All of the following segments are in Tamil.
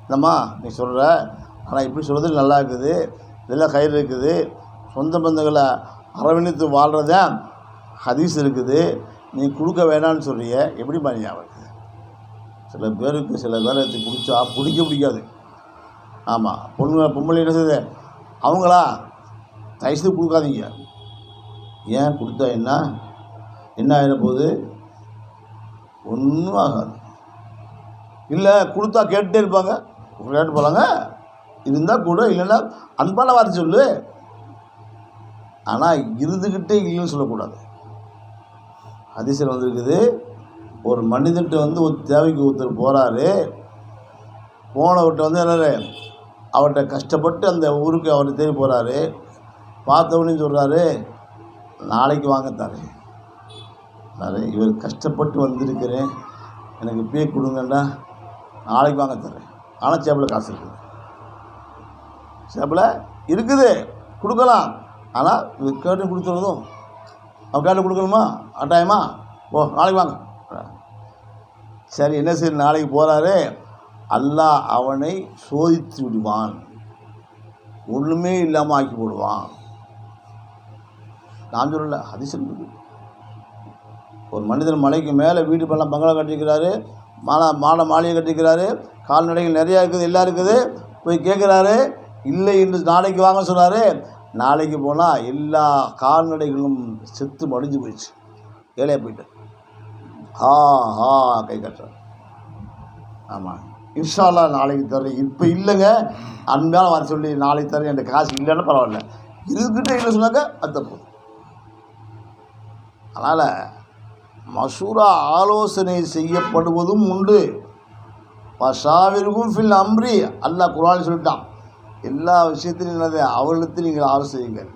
இல்லைம்மா நீ சொல்கிற, ஆனால் இப்படி சொல்கிறது நல்லா இருக்குது, இதெல்லாம் கயிறு இருக்குது, சொந்த பந்தங்களை அரவணைத்து வாழ்கிறதான் ஹதீஸ் இருக்குது, நீ கொடுக்க வேணான்னு சொல்றிய, எப்படி பண்ணி ஆகுது? சில பேருக்கு சில பேரை பிடிச்சா பிடிக்காது. ஆமாம், பொம்பளை என்ன செய்யுது, அவங்களா தயவுசெய்து கொடுக்காதீங்க. ஏன் கொடுத்தா என்ன ஆகிட போகுது? ஒன்றும் ஆகாது. இல்லை கொடுத்தா கேட்டுகிட்டே இருப்பாங்க, கேட்டு போகலாங்க, இருந்தால் கூட, இல்லைன்னா அன்பான வார்த்தை சொல்லு. ஆனால் இருந்துக்கிட்டே இல்லைன்னு சொல்லக்கூடாது. ஹதீஸில் வந்துருக்குது, ஒரு மனிதன்ட்டு ஒரு தேவைக்கு ஒருத்தர் போகிறாரு, போனவர்கிட்ட என்னது அவர்கிட்ட கஷ்டப்பட்டு அந்த ஊருக்கு அவர் தேடி போகிறாரு. பார்த்தவனே சொல்கிறாரு, நாளைக்கு வாங்கத்தாரு. இவர் கஷ்டப்பட்டு வந்திருக்கிறேன், எனக்கு பே கொடுங்கண்டா, நாளைக்கு வாங்கத்தாரு. ஆனால் சேப்பில் காசு இருக்குது, சேப்பில் இருக்குது, கொடுக்கலாம். ஆனால் இவர் கேட்டு கொடுத்துறதும், அவன் கேட்டு கொடுக்கணுமா? கட்டாயமா? ஓ நாளைக்கு வாங்க. சரி, என்ன சரி, நாளைக்கு போகிறாரு. அல்லாஹ் அவனை சோதித்து விடுவான், ஒன்றுமே இல்லாமல் ஆக்கி போடுவான். நான் சொல்லலை, ஹதீஸில் இருக்குது. ஒரு மனிதன் மலைக்கு மேலே வீடு பண்ணலாம், பங்களா கட்டிக்கிறாரு, மாளிகை கட்டிக்கிறாரு, கால்நடைகள் நிறையா இருக்குது, எல்லாம் இருக்குது. போய் கேட்குறாரு, இல்லை என்று நாளைக்கு வாங்க சொன்னார். நாளைக்கு போனால் எல்லா கால்நடைகளும் செத்து மடிஞ்சு போயிடுச்சு, ஏழையாக போயிட்டு கை கட்டுறார். ஆமாம், இன்ஷா அல்லாஹ் நாளைக்கு தரேன், இப்போ இல்லைங்க, அன்பான வர சொல்லி நாளைக்கு தரேன், என் காசு இல்லைன்னு பரவாயில்ல, இதுக்கிட்டே இல்லை சொன்னாக்க அது தப்பு. அதனால் மஷூரா ஆலோசனை செய்யப்படுவதும் உண்டு. வஷாவிருக்கும் ஃபில் அம்ரி, அல்லாஹ் குர்ஆனில் சொல்லிட்டான், எல்லா விஷயத்திலும் என்னது அவர்களுக்கு நீங்கள் ஆலோசியுங்கள்.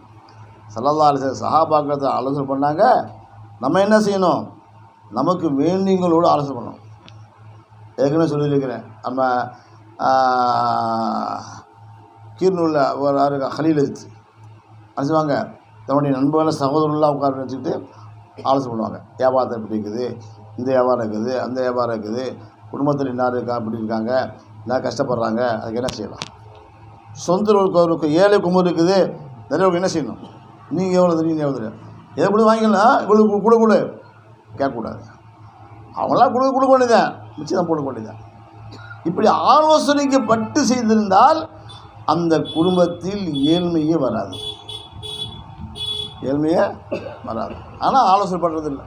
ஸல்லல்லாஹு அலைஹி வஸல்லம் சஹாபாக்களை ஆலோசனை பண்ணாங்க. நம்ம என்ன செய்யணும்? நமக்கு வேண்டியங்களோடு ஆலோசனை பண்ணணும். ஏற்கனவே சொல்லியிருக்கிறேன், நம்ம கீர்னூரில் ஒரு ஹலீல் எடுத்து அனுப்பிச்சுவாங்க, தன்னுடைய நண்பர்களை சகோதரர்களாக உட்கார வச்சுக்கிட்டு ஆலோசனை பண்ணுவாங்க. வியாபாரத்தை எப்படி இருக்குது, இந்த வியாபாரம் இருக்குது, அந்த வியாபாரம் இருக்குது, குடும்பத்தில் இன்னார் இப்படி இருக்காங்க, எல்லாம் கஷ்டப்படுறாங்க, அதுக்கு என்ன செய்யலாம்? சொந்த ஒரு ஏழை கும்பல் இருக்குது, நிறைய என்ன செய்யணும்? நீங்கள் எவ்வளோ தெரியும், எவ்வளோ தெரியும், எதை கூட வாங்கிக்கலாம், இவ்வளோ கூட கேட்கக்கூடாது. அவங்களாம் கொடுக்க வேண்டியதான், மிச்சம் தான் போட வேண்டியதான். இப்படி ஆலோசனைக்கு பட்டு செய்திருந்தால் அந்த குடும்பத்தில் ஏழ்மையே வராது, ஏழ்மையே வராது. ஆனால் ஆலோசனை பண்ணுறதில்லை.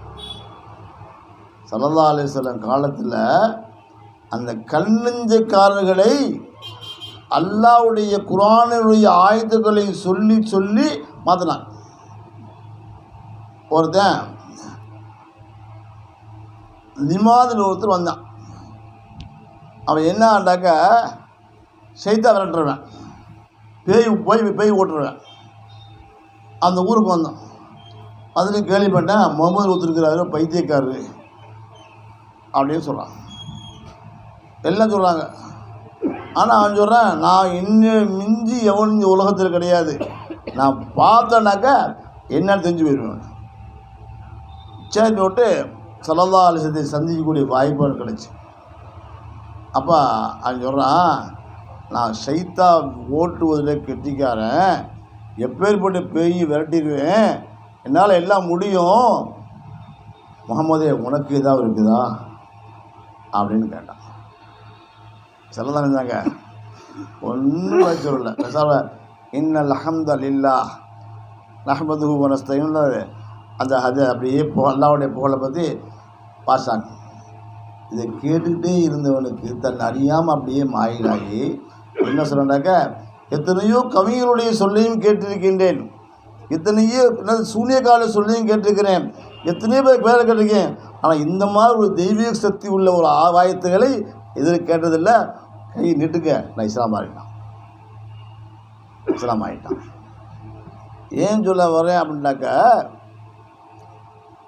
ஸல்லல்லாஹு அலைஹி வஸல்லம் காலத்தில் அந்த கல்நெஞ்சக்காரர்களை அல்லாஹ்வுடைய குர்ஆனுடைய ஆயத்துக்களை சொல்லி சொல்லி மாற்றினான். ஒருத்தன் லிமாதில் ஒருத்தர் வந்தான். அவன் என்ன ஆண்டாக்க சைத்தா விரட்டுறவன், பேய் ஓட்டுருவேன். அந்த ஊருக்கு வந்தான். அதுலேயும் கேள்விப்பட்டேன், முகமது ஒருத்தருக்கிறாரு, பைத்தியக்காரரு அப்படின்னு சொல்கிறான், எல்லாம் சொல்கிறாங்க. ஆனால் அவன் சொல்கிறான், நான் இன்னும் மிஞ்சி எவனும் இந்த உலகத்தில் கிடையாது, நான் பார்த்தேன்னாக்க என்னன்னு தெரிஞ்சு போயிடுவேன். சரி போட்டு ஸல்லல்லாஹு அலைஹி வஸல்லம் சந்திக்கக்கூடிய வாய்ப்பு கிடச்சி. அப்போ அவன் சொல்கிறான், நான் ஷைத்தா ஓட்டுவதில் கெட்டிக்காரன், எப்பேற்பட்ட பேய் விரட்டிடுவேன், என்னால் எல்லாம் முடியும், முகமதே உனக்கு ஏதாவது இருக்குதா அப்படின்னு கேட்டான். சொல்லதான் இருந்தாங்க, ஒன்றும் சொல்லலை. பெசாவ இன்னல் ஹம்தலில்லாஹ் நஹ்மதுஹு வ நஸ்தஈன், அந்த அது அப்படியே அல்லாஹ்வுடைய புகழை பற்றி பாசாங்க. இதை கேட்டுக்கிட்டே இருந்தவனுக்கு தன் அறியாமல் அப்படியே மாயிலாகி என்ன சொல்கிறாக்க, எத்தனையோ கவிஞருடைய சொல்லையும் கேட்டிருக்கின்றேன், எத்தனையோ சூனியக்கால சொல்லையும் கேட்டிருக்கிறேன், எத்தனையோ பேரை கேட்டிருக்கேன், ஆனால் இந்த மாதிரி ஒரு தெய்வீக சக்தி உள்ள ஒரு ஆவாயத்துகளை எதில் கேட்டதில்லை. கை நீட்டுக்க, நான் இஸ்லாம் ஆகிட்டான். ஏன் சொல்ல வரேன் அப்படின்னாக்க,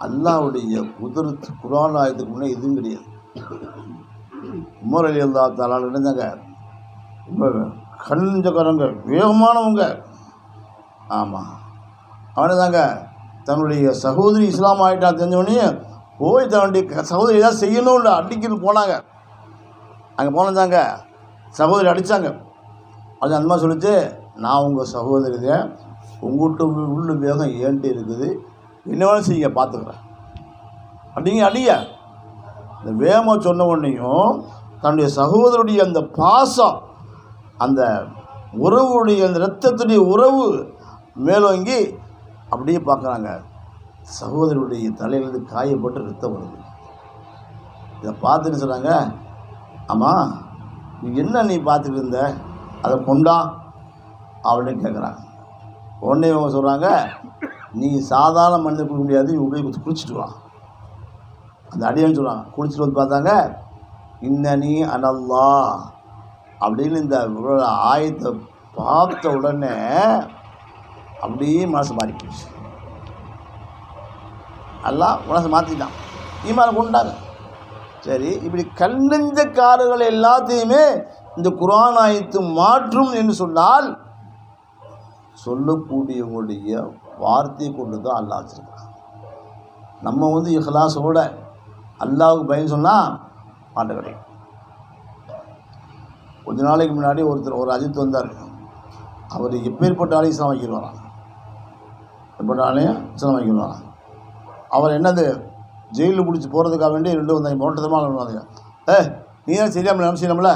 அல்லாஹ்வுடைய குதிரத்து குர்ஆன் ஆயத்துக்கு முன்னே எதுவும் கிடையாது. உமர் ரலியல்லாஹு தஆலா இருந்தாங்க, கண்ணுஞ்சக்காரங்க, வேகமானவங்க. ஆமாம், அவனே தாங்க தன்னுடைய சகோதரி இஸ்லாம் ஆகிட்டா தெரிஞ்சவொடனே போய் தன்னுடைய சகோதரி ஏதாவது செய்யணும் இல்லை அடிக்கிறது போனாங்க. அங்கே போனதாங்க சகோதரி அடித்தாங்க. அது அந்த மாதிரி சொல்லிச்சு, நான் உங்கள் சகோதரி தான், உங்கள்கிட்ட உள்ள வேகம் ஏன்ட்டு இருக்குது, என்ன வேணும் செய்யுங்க பார்த்துக்கிறேன் அடிங்க. இந்த வேகமாக சொன்ன உடனேயும் தன்னுடைய சகோதரருடைய அந்த பாசம், அந்த உறவுடைய அந்த இரத்தத்துடைய உறவு மேலோங்கி அப்படியே பார்க்குறாங்க. சகோதரருடைய தலையிலிருந்து காயப்பட்டு ரத்தம் வருது. இதை பார்த்துட்டு சொன்னாங்க, ஆமாம் நீ பார்த்துட்டு இருந்த, அதை கொண்டா அப்படின்னு கேட்குறாங்க. உடனே இவங்க சொல்கிறாங்க, நீ சாதாரண மனிதன் கொடுக்க முடியாது, இவங்க போய் குளிச்சுட்டு வா. அந்த அடியன்னு சொல்கிறாங்க. குளிச்சுட்டு வந்து பார்த்தாங்க, இன்னனி அனல்லா அப்படின்னு இந்த ஆயத்தை பார்த்த உடனே அப்படியே மனசு மாறி போச்சு. எல்லாம் மனசை மாற்றிட்டான், ஈமானை கொண்டாங்க. சரி, இப்படி கல்லெஞ்ச காடுகள் எல்லாத்தையுமே இந்த குர்ஆன் ஆயத்து மாற்றும் என்று சொன்னால், சொல்லக்கூடியவங்களுடைய வார்த்தையை கொண்டு தான் அல்லாஹ் வச்சிருக்கிறான். நம்ம இஹ்லாஸோட அல்லாஹ்வுக்கு பயன் சொன்னால் மாட்ட கிடைக்கும். கொஞ்ச நாளைக்கு முன்னாடி ஒரு அஜித் வந்தார். அவர் எப்பேற்பட்டாலே இஸ்லாம் வைக்கிறாராம், எப்பேற்பட்டாலையும் இஸ்லாம் வைக்கிறாராம். அவர் என்னது ஜெயிலில் பிடிச்சி போகிறதுக்காக வேண்டி 2 வந்தாங்க, மோட்டத்தமாக வந்தாங்க. நீ தான் சரியாமல் நினச்சிடலாம்ல,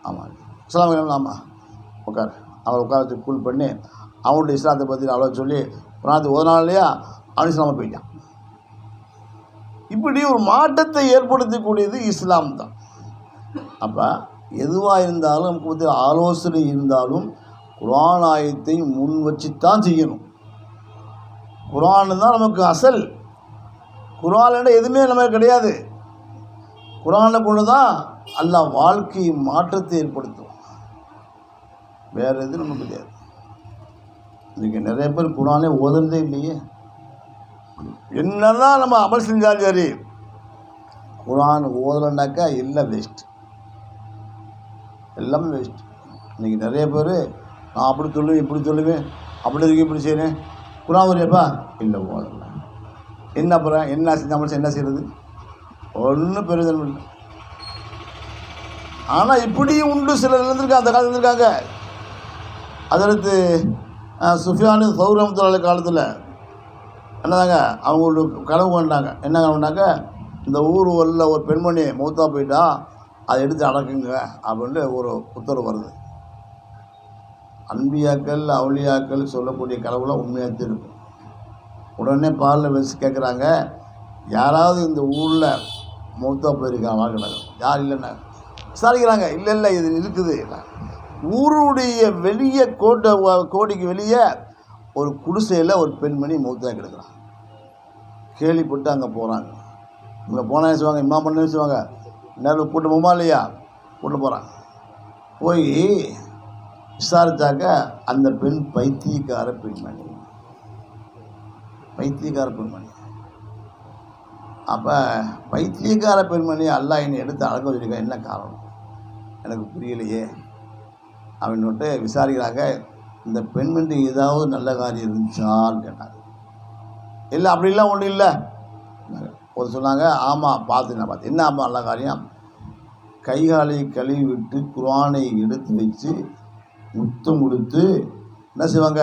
ஆமாம் இஸ்லாம் வைக்கலாம், ஆமாம் உட்கார். அவரை உட்கார வச்சு கூல் பண்ணி அவனுடைய இஸ்லாத்தை பற்றி அவ்வளோ சொல்லி பிரார்த்தி ஒரு இல்லையா அவன் இஸ்லாமாக போயிட்டான். இப்படி ஒரு மாற்றத்தை ஏற்படுத்தக்கூடியது இஸ்லாம் தான். அப்போ எதுவாக இருந்தாலும் நமக்கு ஆலோசனை இருந்தாலும் குர்ஆன் ஆயத்தை முன் வச்சுத்தான் செய்யணும். குர்ஆன் தான் நமக்கு அசல். குர்ஆன்ல எதுவுமே நமக்கு கிடையாது. குர்ஆனை கொண்டு தான் அல்லாஹ் வாழ்க்கை மாற்றத்தை ஏற்படுத்தும், வேறு எதுவும் நமக்கு கிடையாது. இன்றைக்கி நிறைய பேர் குர்ஆனே ஓதுறதே இல்லையே. என்னதான் நம்ம அமல் செஞ்சாலும் சரி, குர்ஆன் ஓதலைன்னாக்கா எல்லாம் வேஸ்ட், எல்லாமே வேஸ்ட். இன்றைக்கி நிறைய பேர் நான் அப்படி சொல்லுவேன் இப்படி சொல்லுவேன், அப்படி இருக்கு இப்படி செய்கிறேன், குர்ஆன் வரையப்பா இல்லை ஓதலை, என்ன அப்புறம் என்ன செஞ்ச என்ன செய்கிறது, ஒன்றும் பிரயோஜனம் இல்லை. ஆனால் இப்படியும் உண்டு, சிலர் இருந்திருக்காங்க, அந்த காலத்தில் இருந்திருக்காங்க. அதற்கு சுஃபியானு சௌரமத்துள்ள காலத்தில் என்னதாங்க அவங்களுக்கு கனவு கொண்டாங்க. என்ன கனவுனாக்க, இந்த ஊர் ஒரு பெண்மணி மௌத்தா போயிட்டா அதை எடுத்து அடக்குங்க அப்படின்னு ஒரு உத்தரவு வருது. அன்பியாக்கள் அவுலியாக்கள் சொல்லக்கூடிய கனவுலாம் உண்மையாக இருக்கும். உடனே பாலில் வச்சு கேட்குறாங்க, யாராவது இந்த ஊரில் மௌத்தா போயிருக்காங்க வாங்கினாங்க, யார் இல்லைன்னா விசாரிக்கிறாங்க. இல்லை இது இருக்குது. ஊருடைய வெளியே கோடிக்கு வெளியே ஒரு குடிசையில் ஒரு பெண்மணி மௌத்தா கிடக்குறாங்க. கேள்விப்பட்டு அங்கே போகிறாங்க. இங்கே போனால் பேசுவாங்க, இம்மா பண்ண பேசுவாங்க, நேரில் கூட்டு போமா இல்லையா, கூட்டு போகிறாங்க. போய் விசாரித்தாக்க அந்த பெண் பைத்தியக்கார பெண்மணி. அப்போ பைத்தியக்கார பெண்மணி அல்லாஹ் என்னை எடுத்து அடக்க வச்சுருக்கா, என்ன காரணம் எனக்கு புரியலையே அப்படின்னுட்டு விசாரிக்கிறாங்க. இந்த பெண்மணி ஏதாவது நல்ல காரியம் இருந்துச்சான்னு கேட்டாங்க. இல்லை அப்படிலாம் ஒன்றும் இல்லை. ஒரு சொன்னாங்க, ஆமாம் பார்த்தேன். என்ன ஆமாம் நல்ல காரியம், கைகாலை கழுவி விட்டு குர்ஆனை எடுத்து வச்சு முத்தம் கொடுத்து என்ன செய்வாங்க,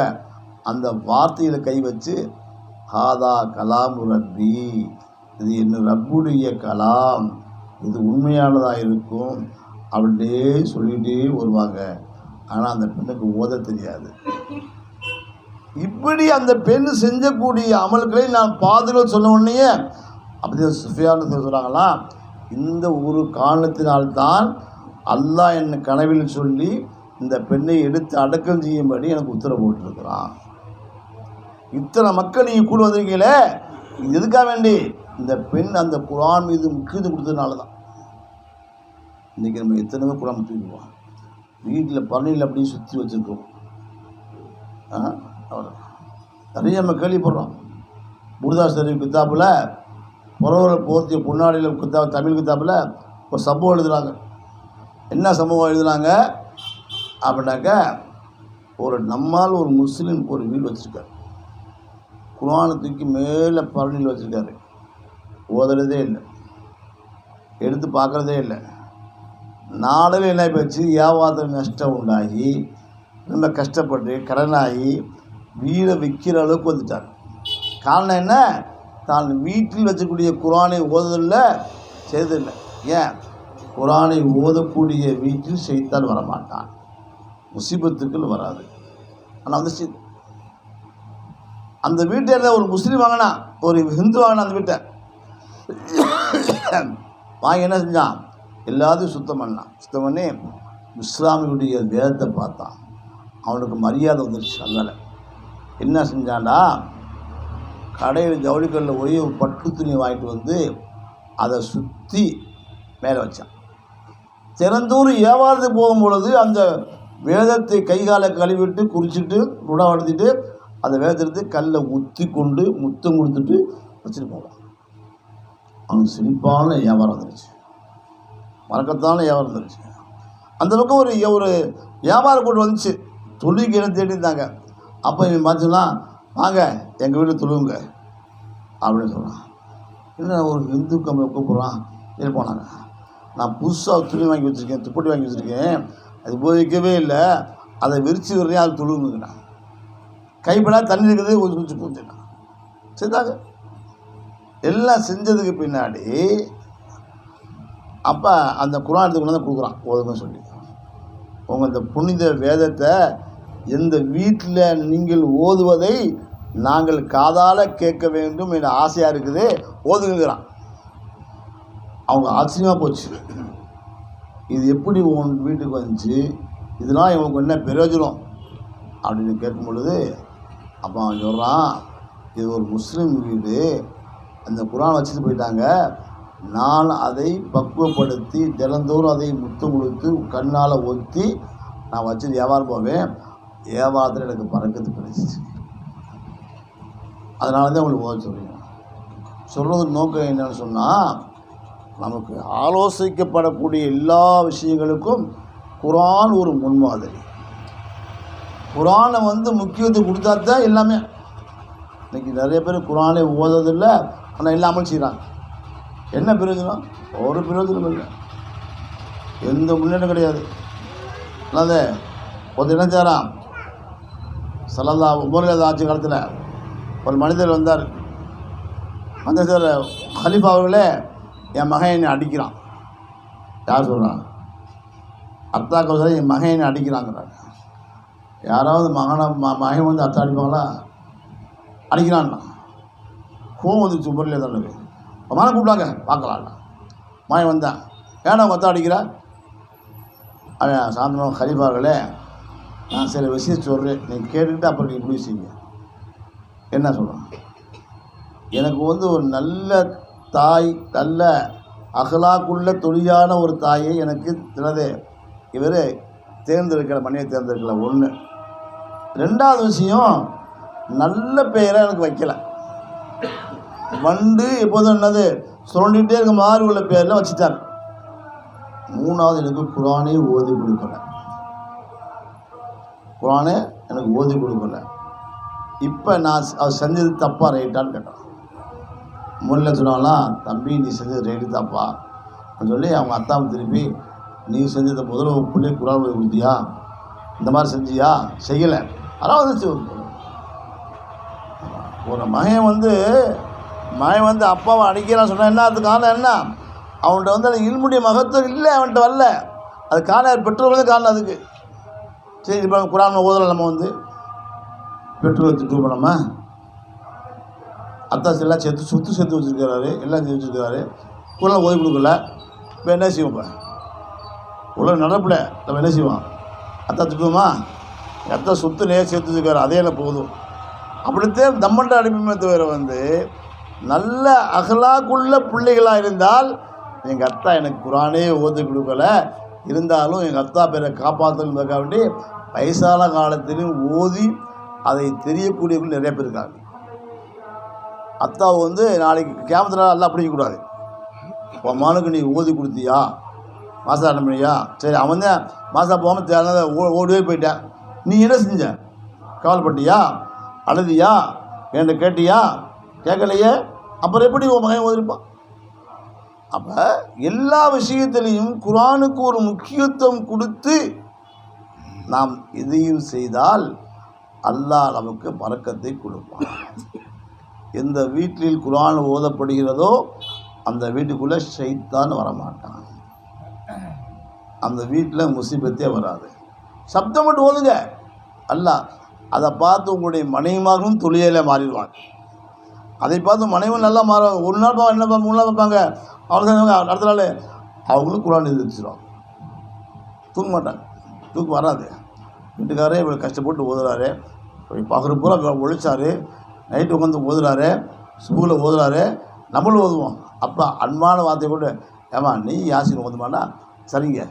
அந்த வார்த்தையில் கை வச்சு ஹாதா கலாம் ரப்பி, இது என்ன ரப்புடைய கலாம், இது உண்மையானதாக இருக்கும் அப்படியே சொல்லிகிட்டே வருவாங்க. ஆனால் அந்த பெண்ணுக்கு ஓத தெரியாது. இப்படி அந்த பெண் செஞ்சக்கூடிய அமல்களை நான் பாதுகாப்பு சொன்ன உடனே அப்படி சுஃபியான்னு சொல்கிறாங்களா, இந்த ஒரு காரணத்தினால்தான் அல்லாஹ் என்னை கனவில் சொல்லி இந்த பெண்ணை எடுத்து அடக்கம் செய்யும்படி எனக்கு உத்தரவு போட்டிருக்கிறான். இத்தனை மக்கள் நீங்கள் கூட வந்திருக்கீங்களே, இது எதுக்காக வேண்டி, இந்த பெண் அந்த குர்ஆன் மீது முக்கியத்துவம் கொடுத்ததுனால தான். இன்றைக்கி நம்ம எத்தனை குர்ஆன் தூக்கிடுவோம், வீட்டில் பரணியில் அப்படியே சுற்றி வச்சுருக்கோம். நிறைய நம்ம கேள்விப்படுறோம். புர்தா ஷரீஃப் கித்தாப்பில் புறவரை போர்த்திய பொன்னாடியில் தமிழ் கித்தாப்பில் ஒரு சம்பவம் எழுதுகிறாங்க. என்ன சம்பவம் எழுதுனாங்க அப்படின்னாக்க, நம்மால் ஒரு முஸ்லீம் ஒரு வீடு வச்சுருக்காரு, குர்ஆனை தூக்கி மேலே பரணியில் வச்சுருக்காரு, ஓதுறதே இல்லை, எடுத்து பார்க்குறதே இல்லை. நாளில் என்ன போச்சு, வியாபாரத்தில் நஷ்டம் உண்டாகி ரொம்ப கஷ்டப்பட்டு கடனாகி வீடை விற்கிற அளவுக்கு வந்துட்டாங்க. காரணம் என்ன? தான் வீட்டில் வச்சக்கூடிய குரானை ஓதுதல்ல செய்ததில்லை. ஏன்? குரானை ஓதக்கூடிய வீட்டில் செய்தான் வரமாட்டான், முசீபத்துக்கள் வராது. ஆனால் வந்து அந்த வீட்டில் ஒரு முஸ்லீம் வாங்கினா, ஒரு ஹிந்து வாங்கினா, அந்த வீட்டை வாங்கி என்ன செஞ்சான், எல்லாத்தையும் சுத்தம் பண்ணான். சுத்தம் பண்ணி இஸ்லாமியுடைய வேதத்தை பார்த்தான். அவனுக்கு மரியாதை வந்துருச்சு. அதனால் என்ன செஞ்சான்டா, கடையில் ஜவுளிக்கல்லில் போய் ஒரு பட்டு துணி வாங்கிட்டு வந்து அதை சுற்றி மேலே வச்சான். திறந்தூர் வியாபாரத்துக்கு போகும்பொழுது அந்த வேதத்தை கைகாலை கழுவிட்டு குறிச்சிட்டு உடவடுத்திட்டு அந்த வேதத்தை கல்லை ஊற்றி கொண்டு முத்தம் கொடுத்துட்டு வச்சுட்டு போவான். அவனுக்கு சிரிப்பான வியாபாரம் வந்துருச்சு, மறக்கத்தான வியாபாரம் வந்துருச்சு. அந்த பக்கம் ஒரு வியாபார கூட்டம் வந்துச்சு, தொழுகைக்கு என்ன தேடிருந்தாங்க. அப்போ இவன் பார்த்துன்னா, வாங்க எங்கள் வீட்டில் தொழுவுங்க அப்படின்னு சொன்னான். என்ன ஒரு இந்து கம்பெனி கூப்பிட்றான், இது போனாங்க. நான் புதுசாக துணி வாங்கி வச்சுருக்கேன், துப்பட்டி வாங்கி வச்சுருக்கேன், அது உபயோகிக்கவே இல்லை, அதை விரிச்சு வரலையே, அது தொழுவுங்கண்ணா. கைப்படா தண்ணி இருக்குது, கொஞ்சம் கொஞ்சம் பூஞ்சினா செஞ்சாங்க. எல்லாம் செஞ்சதுக்கு பின்னாடி அப்போ அந்த குரான் எடுத்து கொண்டு வந்து கொடுக்குறான் ஓதுன்னு சொல்லி. உங்கள் இந்த புனித வேதத்தை எந்த வீட்டில் நீங்கள் ஓதுவதை நாங்கள் காதால் கேட்க வேண்டும் என்ற ஆசையாக இருக்குது, ஓதுங்கிறான். அவங்க ஆச்சரியமாக போச்சு, இது எப்படி உன் வீட்டுக்கு வந்துச்சு, இதெல்லாம் இவனுக்கு என்ன பிரயோஜனம் அப்படின்னு கேட்கும் பொழுது அப்போ அவன் சொல்கிறான், இது ஒரு முஸ்லீம் வீடு, அந்த குரான் வச்சுட்டு போயிட்டாங்க, நான் அதை பக்குவப்படுத்தி தினந்தோறும் அதை முத்தம் கொடுத்து கண்ணால் ஒத்தி நான் வச்சுட்டு வியாபாரம் போவேன், வியாபாரத்தில் எனக்கு பறக்கத்து கிடைச்சிச்சு. அதனால தான் உங்களுக்கு ஓத சொல்கிறீங்க. சொல்கிறதுக்கு நோக்கம் என்னன்னு சொன்னால், நமக்கு ஆலோசிக்கப்படக்கூடிய எல்லா விஷயங்களுக்கும் குரான் ஒரு முன்மாதிரி. குரானை வந்து முக்கியத்துவம் கொடுத்தா தான் எல்லாமே. இன்றைக்கி நிறைய பேர் குரானை ஓதுறதில்லை, ஆனால் இல்லாமல் செய்கிறாங்க. என்ன பிரயோஜனம்? ஒரு பிரயோஜனம் இல்லை, எந்த முன்னேற்றம் கிடையாது. அல்லாத ஒரு என்ன செய்கிறான், சல்லல்லா உமர் ஆட்சி காலத்தில் ஒரு மனிதர் வந்தார். அந்த சார் ஹலீஃபா அவர்களே, என் மகன் என்னை அடிக்கிறான். யார் சொல்கிறான்? அத்தாக்கள் சொல்ல என் மகன் என்னை அடிக்கிறாங்கிறாங்க. யாராவது மகன் வந்து அத்தா அடிப்பாங்களா? அடிக்கிறான்னா கோவம் வந்துச்சு உமர்லே தானே. மகனை கூப்பிட்டாங்க பார்க்கலாம்னா மகன் வந்தேன், ஏன்னா உங்கள் அத்தா அடிக்கிறா? அவன் சாயந்தரம் ஹலீஃபார்களே, நான் சில விஷயம் சொல்கிறேன், நீங்கள் கேட்டுக்கிட்டு அப்புறம் நீங்கள் முடிவு செய்யுங்க. என்ன சொல்கிறேன், எனக்கு வந்து ஒரு நல்ல தாய், நல்ல அகலாக்குள்ள தொழிலான ஒரு தாயை எனக்கு தினதே இவர் தேர்ந்தெடுக்கிற மனையை தேர்ந்தெடுக்கல. ஒன்று. ரெண்டாவது விஷயம், நல்ல பெயரை எனக்கு வைக்கலை. வண்டு எப்போதும் என்னது சுரண்டிகிட்டே இருக்க மாதிரி உள்ள பேரில் வச்சுட்டார். மூணாவது, எனக்கு குரானே ஓதி கொடுக்கல. குரானே எனக்கு ஓதி கொடுக்கல. இப்போ நான் அவர் செஞ்சது தப்பா ரைட்டான்னு கேட்டான். முல்லை சொன்னாலாம், தம்பி நீ செஞ்சது ரைட்டு தாப்பா சொல்லி அவங்க அத்தாவை திருப்பி, நீ செஞ்சதை முதல்ல பிள்ளை குரான் ஓதி கொடுத்தியா, இந்த மாதிரி செஞ்சியா? செய்யலை. அதெல்லாம் வந்துச்சு. ஒரு மகன் வந்து அப்பாவை அடிக்கிறான்னு சொன்னால் என்ன, அதுக்கு காரணம் என்ன? அவன்கிட்ட வந்து அது இல்முடைய மகத்துவம் இல்லை, அவன்கிட்ட வரல. அது காரணம் பெற்றோர்களே காரணம் அதுக்கு. சரி, இப்போ குரான் ஓதலை, நம்ம வந்து பெற்றோரை திட்டு பண்ணாம அத்தாசி எல்லாம் சொத்து சேர்த்து வச்சுருக்கிறாரு, எல்லாம் செஞ்சு வச்சுருக்கிறாரு, குரான் ஓதி கொடுக்கல. இப்போ என்ன செய்வோம்? இப்போ உலக நடப்பில் நம்ம என்ன செய்வோம்? அத்தா திட்டுவோமா? அத்தா சொத்து சேர்த்து வச்சுருக்காரு, அதே என்ன போதும் அப்படித்தான் நம்மள்ட்ட அனுப்பிமே தவிர வந்து நல்ல அகலாக்குள்ள பிள்ளைகளாக இருந்தால், எங்கள் அத்தா எனக்கு குரானே ஓதி கொடுக்கல, இருந்தாலும் எங்கள் அத்தா பேரை காப்பாற்றணுக்காக வேண்டி வயசான காலத்திலும் ஓதி அதை தெரியக்கூடியவர்கள் நிறைய பேர் இருக்காங்க. அத்தாவை வந்து நாளைக்கு கேமத்தில் எல்லாம் பிடிக்கக்கூடாது. உன் மகனுக்கு நீ ஓதி கொடுத்தியா, மாதம் அனுப்பினியா? சரி, அவன் தான் மாதம் போகாமல் தேவையான ஓடியே போயிட்டேன், நீ என்ன செஞ்ச? கவலைப்பட்டியா? அழுதியா? என்கிட்ட கேட்டியா? கேட்கலையே, அப்புறம் எப்படி உன் மகன் ஓதிருப்பான்? அப்போ எல்லா விஷயத்திலையும் குர்ஆனுக்கு ஒரு முக்கியத்துவம் கொடுத்து நாம் இதையும் செய்தால் அல்லாஹ் நமக்கு பரக்கத்தை கொடுப்பான். எந்த வீட்டில் குர்ஆன் ஓதப்படுகிறதோ அந்த வீட்டுக்குள்ளே ஷைத்தான் வரமாட்டான். அந்த வீட்டில் முசீபத்தே வராது. சப்தம் மட்டும் ஓதுங்க, அல்லாஹ் அதை பார்த்து உங்களுடைய மனைவிமார்களும் தொழிலில் மாறிடுவாங்க. அதை பார்த்து மனைவி நல்லா மாறுவாங்க. ஒரு நாள் என்ன 3 நாள் பார்ப்பாங்க, அவ்வளோ அடுத்த நாள் அவங்களும் குர்ஆன் எழுதிச்சிருவாங்க. தூங்க மாட்டாங்க, தூக்கம் வராது. வீட்டுக்காரே இவ்வளோ கஷ்டப்பட்டு ஓதுறாரு, பகல் பூரா ஒழிச்சாரு, நைட்டு உட்காந்து ஓதுறாரு, ஸ்கூலில் ஓதுறாரு, நம்மளும் ஓதுவோம். அப்போ அன்பான வார்த்தை கூட, ஏமா நீ யாசின் ஓதுமானா, சரிங்க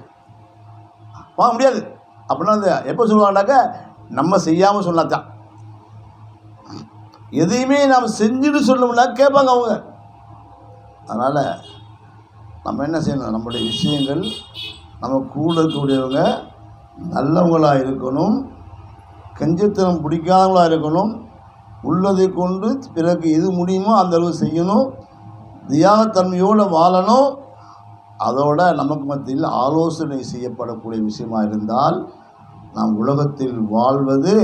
வாங்க முடியாது அப்படின்னா அது எப்போ சொல்லுவாங்கனாக்கா நம்ம செய்யாமல் சொன்னாதான். எதையுமே நாம் செஞ்சுட்டு சொல்லணும்னா கேட்பாங்க அவங்க. அதனால் நம்ம என்ன செய்யணும், நம்முடைய விஷயங்கள் நம்ம கூட இருக்கக்கூடியவங்க நல்லவங்களாக இருக்கணும், கஞ்சத்தனம் பிடிக்காதவங்களாக இருக்கணும், உள்ளதை கொண்டு பிறகு எது முடியுமோ அந்த அளவு செய்யணும், தியாகத்தன்மையோடு வாழணும். அதோட நமக்கு மத்தியில் ஆலோசனை செய்யப்படக்கூடிய விஷயமாக இருந்தால் நாம் உலகத்தில் வாழ்வது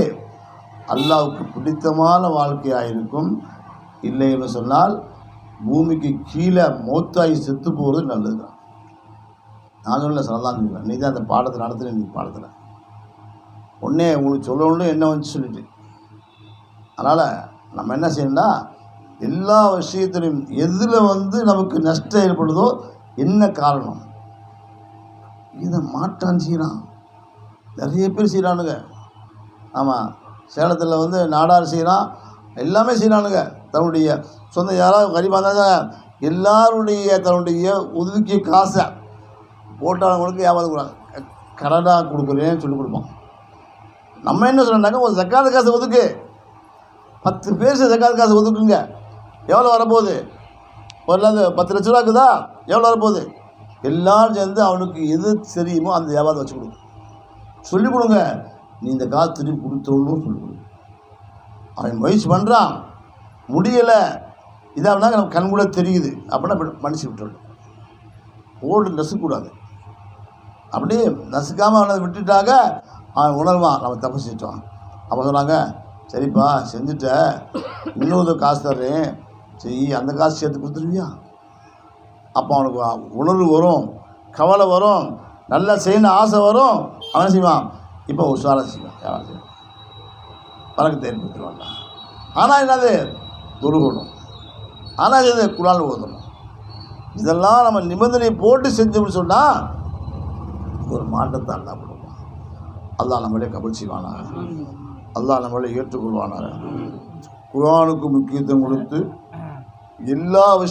அல்லாஹ்வுக்கு பிடித்தமான வாழ்க்கையாக இருக்கும். இல்லைன்னு சொன்னால் பூமிக்கு கீழே மௌத்தாகி செத்து போகிறது நல்லது தான். நான் சொல்ல சொல்லலாம், நீ தான் அந்த பாடத்தை நடத்துகிற, நீ பாடத்தில் ஒன்றே உங்களுக்கு சொல்லணும்னு என்ன வந்து சொல்லிட்டு. அதனால் நம்ம என்ன செய்யணும்னா எல்லா விஷயத்திலையும் எதில் நமக்கு நஷ்டம் ஏற்படுதோ என்ன காரணம், இதை மாட்டான் செய்கிறான். நிறைய பேர் செய்கிறானுங்க. ஆமாம், சேலத்தில் நாடார் செய்கிறான், எல்லாமே செய்கிறானுங்க. தன்னுடைய சொந்த யாராவது கரிபாக இருந்தாங்க எல்லாருடைய தன்னுடைய ஒதுக்கிய காசை போட்டாளங்களுக்கு வியாபாரம் கொடுக்குறாங்க. கரெக்டாக கொடுக்குறேன்னு சொல்லி கொடுப்போம். நம்ம என்ன சொல்கிறோம்னாக்கா ஒரு ஜக்காத் காசை ஒதுக்கு, 10 பேர் ஜக்காத் காசை ஒதுக்குங்க, எவ்வளோ வரப்போகுது, ஒரு 10 லட்ச ரூபா இருக்குதா, எவ்வளோ வரப்போகுது, எல்லோரும் சேர்ந்து அவனுக்கு எது தெரியுமோ அந்த வியாபாரத்தை வச்சு கொடுங்க, சொல்லிக் கொடுங்க. நீ இந்த காசு திருப்பி கொடுத்துடணும்னு சொல்லிக் கொடுங்க. அவன் முயற்சி பண்ணுறான், முடியலை, இதாகனா நமக்கு கண் கூட தெரியுது அப்படின்னா மன்னிச்சு விட்டுடணும். ஓடு நசுக்கூடாது. அப்படியே நசுக்காமல் அவனை விட்டுட்டாங்க, அவன் உணர்வான் நம்ம தப்பு செஞ்சிட்டோம். அப்போ சொன்னாங்க, சரிப்பா செஞ்சுட்ட, இன்னொரு காசு தர்றேன், சரி அந்த காசு சேர்த்து கொடுத்துருவியா. அப்போ அவனுக்கு உணர்வு வரும், கவலை வரும், நல்லா செய்யணும் ஆசை வரும். அவன் செய்வான், இப்போ உஷாராக செய்வான், யாரும் செய்வான், பழக்கத்தை ஏற்படுத்திடுவாங்க. ஆனால் என்னது தொழுகணும், ஆனால் இது குர்ஆன் ஓதணும். இதெல்லாம் நம்ம நிபந்தனை போட்டு செஞ்சோம்னு சொன்னால் ஒரு மாற்றத்தை அல்லா கொடுப்பான். அல்லாஹ் நம்மளே கபூல் செய்வானாக, அல்லாஹ் நம்மளே ஏற்றுக்கொள்வானாக. குர்ஆனுக்கு முக்கியத்துவம் கொடுத்து எல்லா விஷயம்